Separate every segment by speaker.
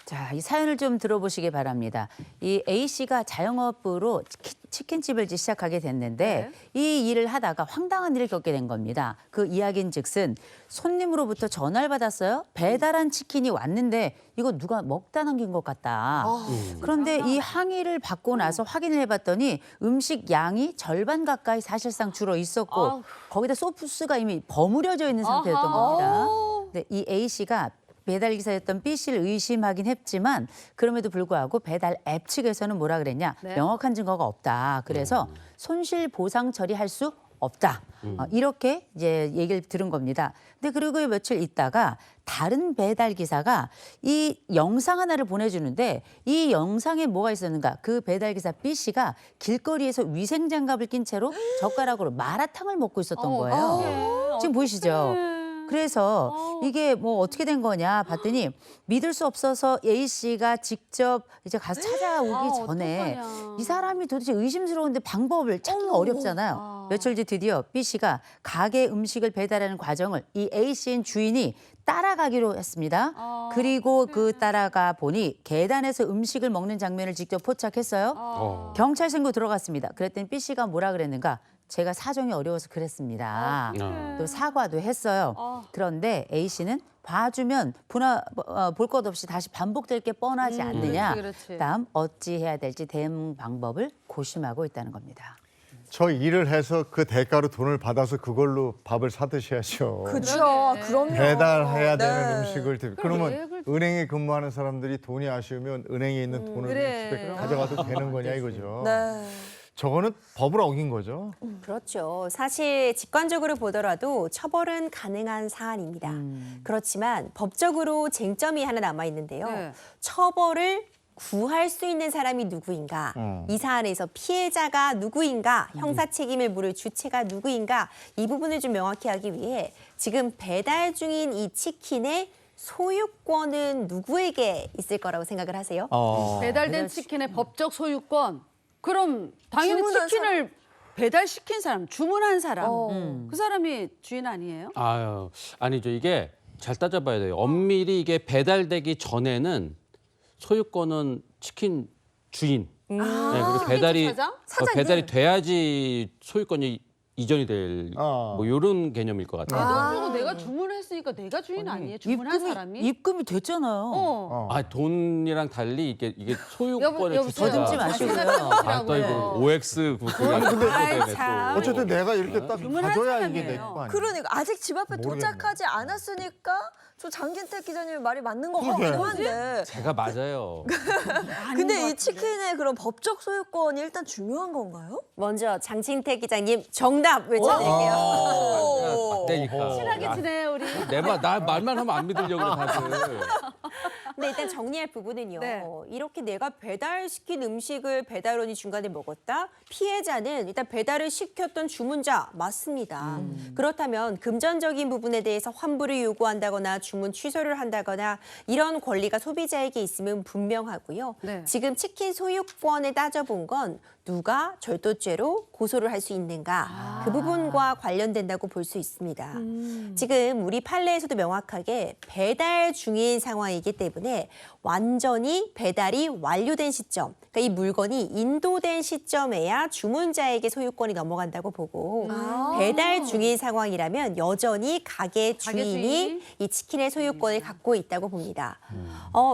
Speaker 1: 자, 이 사연을 좀 들어보시기 바랍니다. 이 A씨가 자영업으로 치킨집을 시작하게 됐는데 이 일을 하다가 황당한 일을 겪게 된 겁니다. 그 이야기인즉슨 손님으로부터 전화를 받았어요. 배달한 치킨이 왔는데 이거 누가 먹다 남긴 것 같다. 그런데 이 항의를 받고 나서 확인을 해봤더니 음식 양이 절반 가까이 사실상 줄어 있었고 거기다 소스가 이미 버무려져 있는 상태였던 겁니다. 네, 이 A씨가 배달 기사였던 B씨를 의심하긴 했지만 그럼에도 불구하고 배달 앱 측에서는 뭐라 그랬냐? 명확한 증거가 없다. 그래서 손실 보상 처리할 수 없다. 이렇게 이제 얘기를 들은 겁니다. 근데 그리고 며칠 있다가 다른 배달 기사가 이 영상 하나를 보내주는데 이 영상에 뭐가 있었는가? 그 배달 기사 B씨가 길거리에서 위생 장갑을 낀 채로 젓가락으로 마라탕을 먹고 있었던 거예요. 지금 보이시죠? 그래서 이게 뭐 어떻게 된 거냐 봤더니 믿을 수 없어서 A씨가 직접 이제 가서 찾아오기 전에 이 사람이 도대체 의심스러운데 방법을 찾기가 어렵잖아요. 며칠 뒤 드디어 B씨가 가게 음식을 배달하는 과정을 이 A씨인 주인이 따라가기로 했습니다. 그리고 그 따라가 보니 계단에서 음식을 먹는 장면을 직접 포착했어요. 경찰 신고 들어갔습니다. 그랬더니 B씨가 뭐라 그랬는가? 제가 사정이 어려워서 그랬습니다. 또 사과도 했어요. 그런데 A씨는 봐주면 볼 것 없이 다시 반복될 게 뻔하지 않느냐.
Speaker 2: 그렇지.
Speaker 1: 다음 어찌해야 될지 대응 방법을 고심하고 있다는 겁니다.
Speaker 3: 저 일을 해서 그 대가로 돈을 받아서 그걸로 밥을 사 드셔야죠.
Speaker 4: 그렇죠. 그럼요.
Speaker 3: 배달해야
Speaker 4: 네.
Speaker 3: 되는 음식을 그러면
Speaker 2: 계획을
Speaker 3: 은행에 근무하는 사람들이 돈이 아쉬우면 은행에 있는 돈을
Speaker 2: 그래.
Speaker 3: 집에 가져가도 되는 거냐 이거죠.
Speaker 4: 네.
Speaker 3: 저거는 법을 어긴 거죠.
Speaker 5: 그렇죠. 사실 직관적으로 보더라도 처벌은 가능한 사안입니다. 그렇지만 법적으로 쟁점이 하나 남아 있는데요.
Speaker 2: 네.
Speaker 5: 처벌을 구할 수 있는 사람이 누구인가, 이 사안에서 피해자가 누구인가, 형사 책임을 물을 주체가 누구인가, 이 부분을 좀 명확히 하기 위해 지금 배달 중인 이 치킨의 소유권은 누구에게 있을 거라고 생각을 하세요?
Speaker 2: 배달된 치킨의 법적 소유권. 그럼 당연히
Speaker 4: 주문한
Speaker 2: 치킨을 배달시킨 사람, 주문한 사람. 그 사람이 주인 아니에요?
Speaker 6: 아유, 아니죠. 이게 잘 따져봐야 돼요. 엄밀히 이게 배달되기 전에는 소유권은 치킨 주인. 네, 그리고 배달이
Speaker 2: 사장?
Speaker 6: 배달이 돼야지 소유권이 이전이 될 뭐 이런 개념일 것 같아요.
Speaker 2: 돈 주고 내가 주문했으니까 내가 주인 아니에요? 주문한 사람이?
Speaker 1: 입금이 됐잖아요.
Speaker 6: 아, 돈이랑 달리 이게 소유권의
Speaker 2: 여보,
Speaker 6: 주체가
Speaker 1: 더듬지 마시고요.
Speaker 6: 아, 또 이거 OX 구가
Speaker 2: 참.
Speaker 3: 어쨌든 내가 이렇게 딱
Speaker 2: 주문한
Speaker 3: 가져야 이게
Speaker 2: 사람이에요.
Speaker 3: 내 거 아니야.
Speaker 4: 그러니까 아직 집 앞에
Speaker 3: 모르겠네.
Speaker 4: 도착하지 않았으니까 저 장진택 기자님 말이 맞는 것
Speaker 3: 그러게.
Speaker 4: 같기도 한데.
Speaker 6: 제가 맞아요.
Speaker 4: 근데 이 치킨의 그런 법적 소유권이 일단 중요한 건가요?
Speaker 5: 먼저 장진택 기자님 정답 외쳐드릴게요.
Speaker 6: 맞대니까.
Speaker 2: 친하게 지내요, 우리.
Speaker 6: 나 말만 하면 안 믿으려고 그래, 다들.
Speaker 5: 근데 일단 정리할 부분은요.
Speaker 2: 네.
Speaker 5: 이렇게 내가 배달시킨 음식을 배달원이 중간에 먹었다? 피해자는 일단 배달을 시켰던 주문자 맞습니다. 그렇다면 금전적인 부분에 대해서 환불을 요구한다거나 주문 취소를 한다거나 이런 권리가 소비자에게 있으면 분명하고요.
Speaker 2: 네.
Speaker 5: 지금 치킨 소유권을 따져본 건 누가 절도죄로 고소를 할 수 있는가 그 부분과 관련된다고 볼 수 있습니다. 지금 우리 판례에서도 명확하게 배달 중인 상황이기 때문에 완전히 배달이 완료된 시점, 그러니까 이 물건이 인도된 시점에야 주문자에게 소유권이 넘어간다고 보고 배달 중인 상황이라면 여전히 가게 주인이 이 치킨의 소유권을 갖고 있다고 봅니다.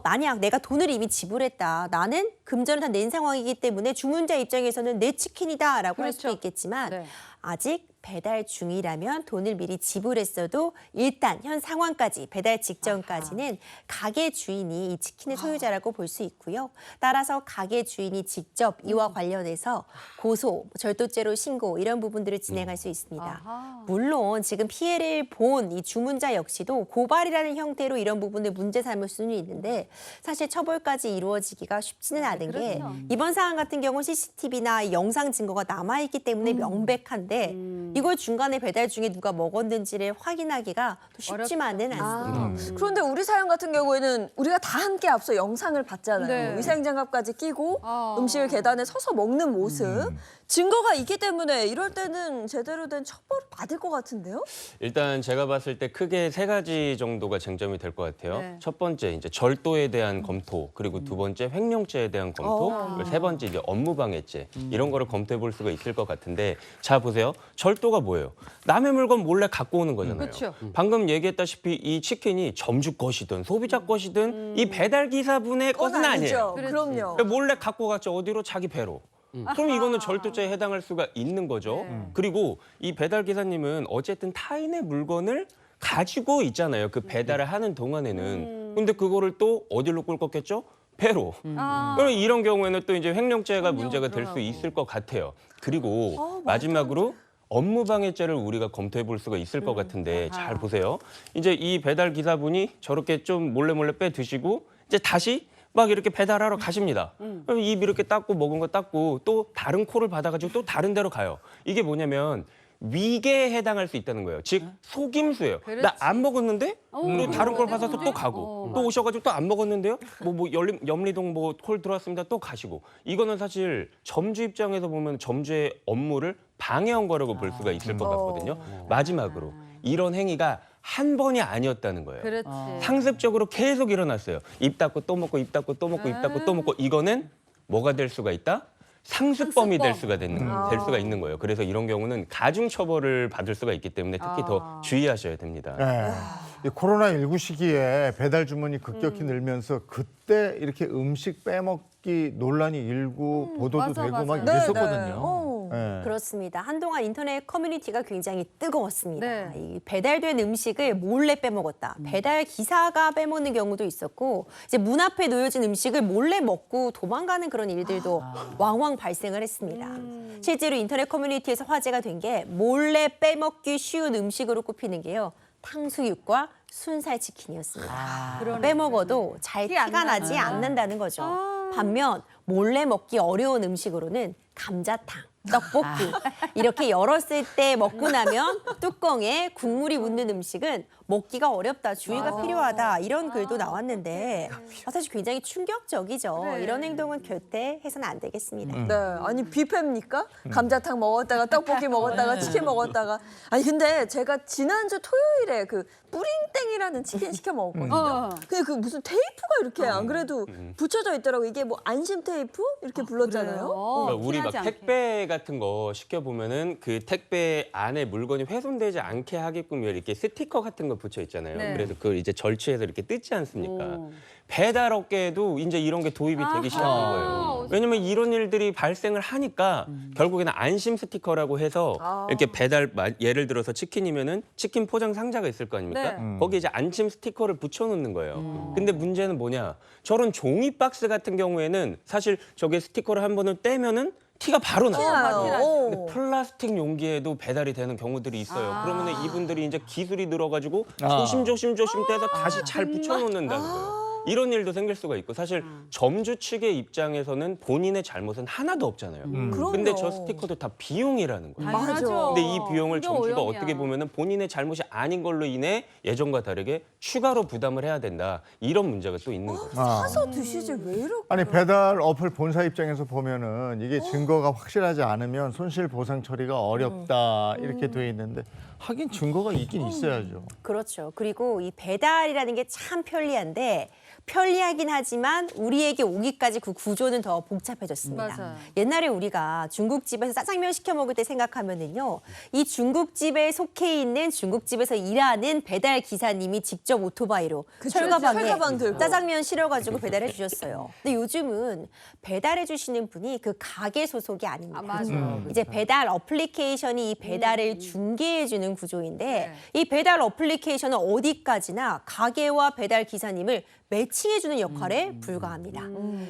Speaker 5: 만약 내가 돈을 이미 지불했다. 나는 금전을 다 낸 상황이기 때문에 주문자 입장에서는 내 치킨이다라고 할 수도
Speaker 2: 그렇죠.
Speaker 5: 있겠지만
Speaker 2: 네.
Speaker 5: 아직 배달 중이라면 돈을 미리 지불했어도 일단 현 상황까지 배달 직전까지는 가게 주인이 이 치킨의 소유자라고 볼 수 있고요. 따라서 가게 주인이 직접 이와 관련해서 고소, 절도죄로 신고 이런 부분들을 진행할 수 있습니다. 물론 지금 피해를 본 이 주문자 역시도 고발이라는 형태로 이런 부분을 문제 삼을 수는 있는데 사실 처벌까지 이루어지기가 쉽지는 않은 게 이번 사안 같은 경우 CCTV나 영상 증거가 남아있기 때문에 명백한 하는데 이걸 중간에 배달 중에 누가 먹었는지를 확인하기가 또 쉽지만은 않습니다.
Speaker 4: 그런데 우리 사연 같은 경우에는 우리가 다 함께 앞서 영상을 봤잖아요.
Speaker 2: 네.
Speaker 4: 위생장갑까지 끼고
Speaker 2: 아.
Speaker 4: 음식을 계단에 서서 먹는 모습. 증거가 있기 때문에 이럴 때는 제대로 된 처벌을 받을 것 같은데요?
Speaker 7: 일단 제가 봤을 때 크게 3가지 정도가 쟁점이 될 것 같아요.
Speaker 2: 네.
Speaker 7: 첫 번째 이제 절도에 대한 검토, 그리고 두 번째 횡령죄에 대한 검토, 그리고 세 번째 이제 업무방해죄 이런 거를 검토해 볼 수가 있을 것 같은데, 자 보세요. 절도가 뭐예요? 남의 물건 몰래 갖고 오는 거잖아요.
Speaker 2: 그쵸.
Speaker 7: 방금 얘기했다시피 이 치킨이 점주 것이든 소비자 것이든 이 배달 기사분의 것은 아니에요.
Speaker 2: 그렇지.
Speaker 4: 그럼요.
Speaker 7: 그러니까 몰래 갖고 갔죠. 어디로? 자기 배로. 그럼 이거는 절도죄에 해당할 수가 있는 거죠.
Speaker 2: 네.
Speaker 7: 그리고 이 배달 기사님은 어쨌든 타인의 물건을 가지고 있잖아요. 그 배달을 하는 동안에는. 근데 그거를 또 어디로 끌고 갔겠죠? 배로. 그럼 이런 경우에는 또 이제 횡령죄가 문제가 될 수 있을 것 같아요. 그리고 마지막으로 업무방해죄를 우리가 검토해 볼 수가 있을 것 같은데, 잘 보세요. 이제 이 배달 기사분이 저렇게 좀 몰래 빼 드시고 이제 다시 막 이렇게 배달하러 가십니다. 그럼 입 이렇게 닦고 먹은 거 닦고 또 다른 콜을 받아가지고 또 다른 데로 가요. 이게 뭐냐면 위계에 해당할 수 있다는 거예요. 즉 속임수예요.
Speaker 2: 그렇지.
Speaker 7: 나 안 먹었는데 그리고 다른 걸
Speaker 2: 내가
Speaker 7: 받아서
Speaker 2: 언제?
Speaker 7: 또 가고 또 오셔가지고 또 안 먹었는데요. 염리동 뭐 콜 들어왔습니다. 또 가시고. 이거는 사실 점주 입장에서 보면 점주의 업무를 방해한 거라고 볼 수가 있을 것 같거든요. 마지막으로 이런 행위가 한 번이 아니었다는 거예요.
Speaker 2: 그렇지.
Speaker 7: 상습적으로 계속 일어났어요. 입 닫고 또 먹고 입 닫고 또 먹고 입 닫고 또 먹고. 이거는 뭐가 될 수가 있다? 상습범이 될 수가 될 수가 있는 거예요. 그래서 이런 경우는 가중 처벌을 받을 수가 있기 때문에 특히 더 주의하셔야 됩니다.
Speaker 3: 이 코로나19 시기에 배달 주문이 급격히 늘면서 그때 이렇게 음식 빼먹기 논란이 일고 보도도
Speaker 2: 맞아,
Speaker 3: 되고 막
Speaker 2: 맞아.
Speaker 3: 이랬었거든요. 네.
Speaker 5: 그렇습니다. 한동안 인터넷 커뮤니티가 굉장히 뜨거웠습니다.
Speaker 2: 네.
Speaker 5: 이 배달된 음식을 몰래 빼먹었다. 배달 기사가 빼먹는 경우도 있었고, 이제 문 앞에 놓여진 음식을 몰래 먹고 도망가는 그런 일들도 왕왕 발생을 했습니다. 실제로 인터넷 커뮤니티에서 화제가 된 게 몰래 빼먹기 쉬운 음식으로 꼽히는 게요. 탕수육과 순살 치킨이었습니다.
Speaker 2: 그러네.
Speaker 5: 빼먹어도 잘
Speaker 2: 티 안
Speaker 5: 티가 나지
Speaker 2: 나는구나.
Speaker 5: 않는다는 거죠. 반면 몰래 먹기 어려운 음식으로는 감자탕, 떡볶이 이렇게 열었을 때 먹고 나면 뚜껑에 국물이 묻는 음식은 먹기가 어렵다, 주의가 필요하다 이런 글도 나왔는데 사실 굉장히 충격적이죠.
Speaker 2: 그래.
Speaker 5: 이런 행동은 절대 해서는 안 되겠습니다.
Speaker 4: 네, 아니 뷔페입니까? 감자탕 먹었다가 떡볶이 먹었다가 치킨 먹었다가. 아니 근데 제가 지난주 토요일에 그 뿌링땡이라는 치킨 시켜 먹었거든요. 근데 그 무슨 테이프가 이렇게 안 그래도 붙여져 있더라고. 이게 뭐 안심 테이프 이렇게 불렀잖아요.
Speaker 7: 그러니까 우리 막
Speaker 2: 티나지 않게.
Speaker 7: 택배 같은 거 시켜 보면은 그 택배 안에 물건이 훼손되지 않게 하게끔 이렇게 스티커 같은 거 붙여 있잖아요.
Speaker 2: 네.
Speaker 7: 그래서 그걸 이제 절취해서 이렇게 뜯지 않습니까?
Speaker 2: 오.
Speaker 7: 배달 업계에도 이제 이런 게 도입이 되기 시작한 거예요. 왜냐면 이런 일들이 발생을 하니까 결국에는 안심 스티커라고 해서 이렇게 배달 예를 들어서 치킨이면은 치킨 포장 상자가 있을 거 아닙니까?
Speaker 2: 네.
Speaker 7: 거기에 이제 안심 스티커를 붙여놓는 거예요. 근데 문제는 뭐냐? 저런 종이 박스 같은 경우에는 사실 저게 스티커를 한 번을 떼면은 티가 바로 나요.
Speaker 4: 오.
Speaker 7: 근데 플라스틱 용기에도 배달이 되는 경우들이 있어요. 그러면은 이분들이 이제 기술이 늘어가지고 조심조심 떼서 다시 잘 붙여놓는다는 거예요. 이런 일도 생길 수가 있고, 사실 점주 측의 입장에서는 본인의 잘못은 하나도 없잖아요. 근데 저 스티커도 다 비용이라는 거예요.
Speaker 2: 당연하죠.
Speaker 7: 근데 이 비용을
Speaker 2: 이게
Speaker 7: 점주가
Speaker 2: 오염이야.
Speaker 7: 어떻게 보면은 본인의 잘못이 아닌 걸로 인해 예전과 다르게 추가로 부담을 해야 된다. 이런 문제가 또 있는 거죠.
Speaker 4: 사서 드시지 왜 이렇게.
Speaker 3: 아니 배달 어플 본사 입장에서 보면은 이게 증거가 확실하지 않으면 손실 보상 처리가 어렵다 이렇게 돼 있는데 하긴 증거가 있긴 있어야죠.
Speaker 5: 그렇죠. 그리고 이 배달이라는 게 참 편리한데 편리하긴 하지만 우리에게 오기까지 그 구조는 더 복잡해졌습니다.
Speaker 2: 맞아요.
Speaker 5: 옛날에 우리가 중국집에서 짜장면 시켜 먹을 때 생각하면은요, 이 중국집에 속해 있는 중국집에서 일하는 배달 기사님이 직접 오토바이로 철가방에
Speaker 4: 철가방 들고.
Speaker 5: 짜장면 실어가지고 배달해 주셨어요. 근데 요즘은 배달해 주시는 분이 그 가게 소속이 아닙니다.
Speaker 2: 아, 맞아요.
Speaker 5: 이제 배달 어플리케이션이 이 배달을 중개해 주는 구조인데
Speaker 2: 네.
Speaker 5: 이 배달 어플리케이션은 어디까지나 가게와 배달 기사님을 매칭해주는 역할에 불과합니다.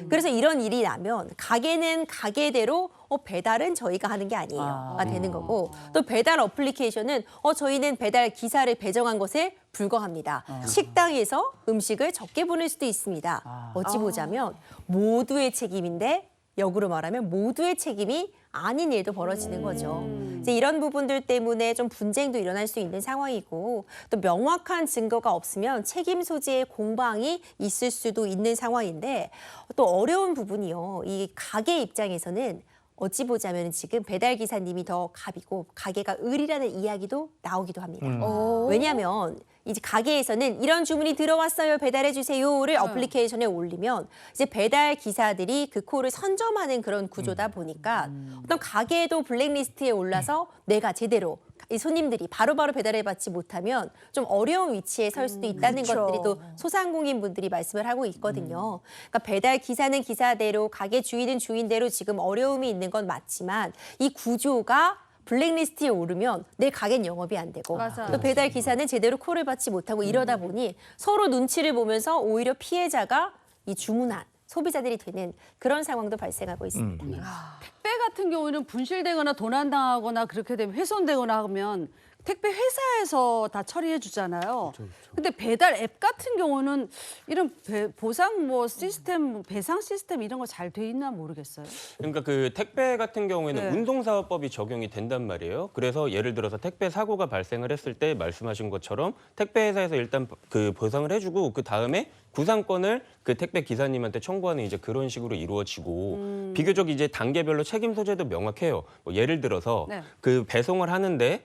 Speaker 5: 그래서 이런 일이 나면 가게는 가게대로 배달은 저희가 하는 게 아니에요가 되는 거고, 또 배달 어플리케이션은 저희는 배달 기사를 배정한 것에 불과합니다. 식당에서 음식을 적게 보낼 수도 있습니다. 어찌 보자면 모두의 책임인데 역으로 말하면 모두의 책임이 아닌 일도 벌어지는 거죠. 이제 이런 부분들 때문에 좀 분쟁도 일어날 수 있는 상황이고 또 명확한 증거가 없으면 책임 소지의 공방이 있을 수도 있는 상황인데 또 어려운 부분이요. 이 가게 입장에서는 어찌 보자면 지금 배달 기사님이 더 갑이고 가게가 을이라는 이야기도 나오기도 합니다. 왜냐하면 이제 가게에서는 이런 주문이 들어왔어요, 배달해 주세요를 어플리케이션에 올리면 이제 배달 기사들이 그 콜을 선점하는 그런 구조다 보니까 어떤 가게도 블랙리스트에 올라서 내가 제대로 이 손님들이 바로바로 배달해받지 못하면 좀 어려운 위치에 설 수도 있다는
Speaker 4: 그렇죠.
Speaker 5: 것들이 또 소상공인 분들이 말씀을 하고 있거든요. 그러니까 배달 기사는 기사대로 가게 주인은 주인대로 지금 어려움이 있는 건 맞지만 이 구조가 블랙리스트에 오르면 내 가게는 영업이 안 되고
Speaker 2: 맞아요.
Speaker 5: 또 배달 기사는 제대로 콜을 받지 못하고 이러다 보니 서로 눈치를 보면서 오히려 피해자가 이 주문한 소비자들이 되는 그런 상황도 발생하고 있습니다.
Speaker 2: 택배 같은 경우는 분실되거나 도난당하거나 그렇게 되면 훼손되거나 하면 택배 회사에서 다 처리해 주잖아요. 근데 배달 앱 같은 경우는 이런 보상 뭐 시스템, 배상 시스템 이런 거 잘 돼 있나 모르겠어요.
Speaker 7: 그러니까 그 택배 같은 경우에는
Speaker 2: 네.
Speaker 7: 운송사업법이 적용이 된단 말이에요. 그래서 예를 들어서 택배 사고가 발생을 했을 때 말씀하신 것처럼 택배 회사에서 일단 그 보상을 해주고 그 다음에 구상권을 그 택배 기사님한테 청구하는 이제 그런 식으로 이루어지고 비교적 이제 단계별로 책임 소재도 명확해요. 뭐 예를 들어서
Speaker 2: 네.
Speaker 7: 그 배송을 하는데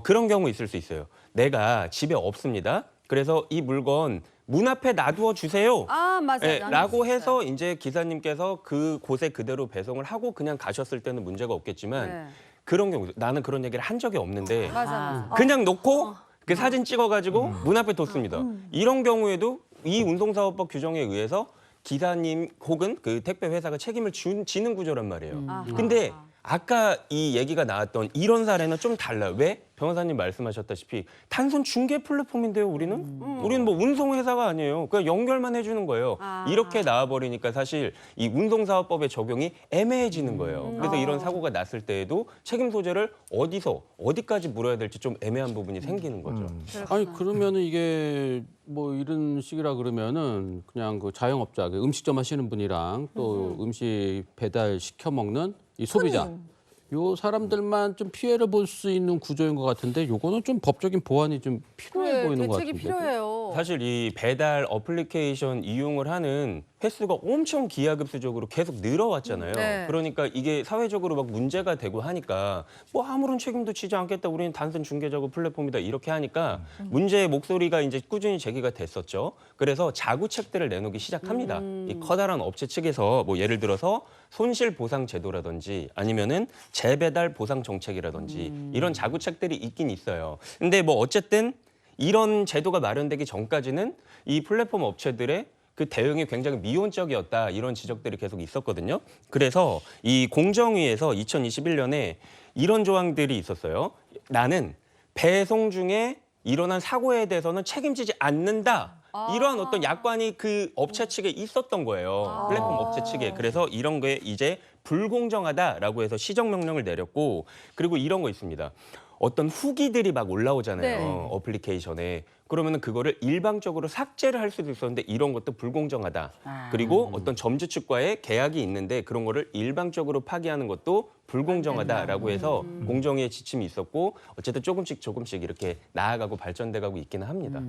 Speaker 7: 그런 경우 있을 수 있어요. 내가 집에 없습니다. 그래서 이 물건 문 앞에 놔두어 주세요.
Speaker 2: 아, 맞아요.
Speaker 7: 예,
Speaker 2: 나는
Speaker 7: 라고
Speaker 2: 있었어요.
Speaker 7: 해서 이제 기사님께서 그 곳에 그대로 배송을 하고 그냥 가셨을 때는 문제가 없겠지만
Speaker 2: 네.
Speaker 7: 그런 경우 나는 그런 얘기를 한 적이 없는데
Speaker 2: 맞아.
Speaker 7: 그냥 놓고 그 사진 찍어가지고 문 앞에 뒀습니다. 이런 경우에도 이 운송사업법 규정에 의해서 기사님 혹은 그 택배 회사가 책임을 지는 구조란 말이에요. 근데 아까 이 얘기가 나왔던 이런 사례는 좀 달라요. 왜? 변호사님 말씀하셨다시피 단순 중개 플랫폼인데요, 우리는? 우리는 뭐 운송회사가 아니에요. 그냥 연결만 해주는 거예요. 이렇게 나와버리니까 사실 이 운송사업법의 적용이 애매해지는 거예요. 그래서 이런 사고가 났을 때에도 책임 소재를 어디까지 물어야 될지 좀 애매한 부분이 생기는 거죠.
Speaker 6: 아니 그러면은 이게 뭐 이런 식이라 그러면은 그냥 그 자영업자, 그 음식점 하시는 분이랑 또 음식 배달 시켜 먹는 이 소비자, 요 사람들만 좀 피해를 볼 수 있는 구조인 것 같은데 요거는 좀 법적인 보완이 좀 필요해 보이는 것
Speaker 2: 대책이
Speaker 6: 같은데.
Speaker 2: 필요해요.
Speaker 7: 사실 이 배달 어플리케이션 이용을 하는 횟수가 엄청 기하급수적으로 계속 늘어왔잖아요.
Speaker 2: 네.
Speaker 7: 그러니까 이게 사회적으로 막 문제가 되고 하니까 뭐 아무런 책임도 지지 않겠다. 우리는 단순 중개자고 플랫폼이다. 이렇게 하니까 문제의 목소리가 이제 꾸준히 제기가 됐었죠. 그래서 자구책들을 내놓기 시작합니다. 이 커다란 업체 측에서 뭐 예를 들어서 손실 보상 제도라든지 아니면은 재배달 보상 정책이라든지 이런 자구책들이 있긴 있어요. 근데 뭐 어쨌든 이런 제도가 마련되기 전까지는 이 플랫폼 업체들의 그 대응이 굉장히 미온적이었다 이런 지적들이 계속 있었거든요. 그래서 이 공정위에서 2021년에 이런 조항들이 있었어요. 나는 배송 중에 일어난 사고에 대해서는 책임지지 않는다. 이러한 어떤 약관이 그 업체 측에 있었던 거예요. 플랫폼 업체 측에. 그래서 이런 게 이제 불공정하다라고 해서 시정 명령을 내렸고 그리고 이런 거 있습니다. 어떤 후기들이 막 올라오잖아요.
Speaker 2: 네.
Speaker 7: 어플리케이션에. 그러면은 그거를 일방적으로 삭제를 할 수도 있었는데 이런 것도 불공정하다. 그리고 어떤 점주 측과의 계약이 있는데 그런 거를 일방적으로 파기하는 것도 불공정하다라고 해서 공정위의 지침이 있었고 어쨌든 조금씩 이렇게 나아가고 발전돼가고 있기는 합니다.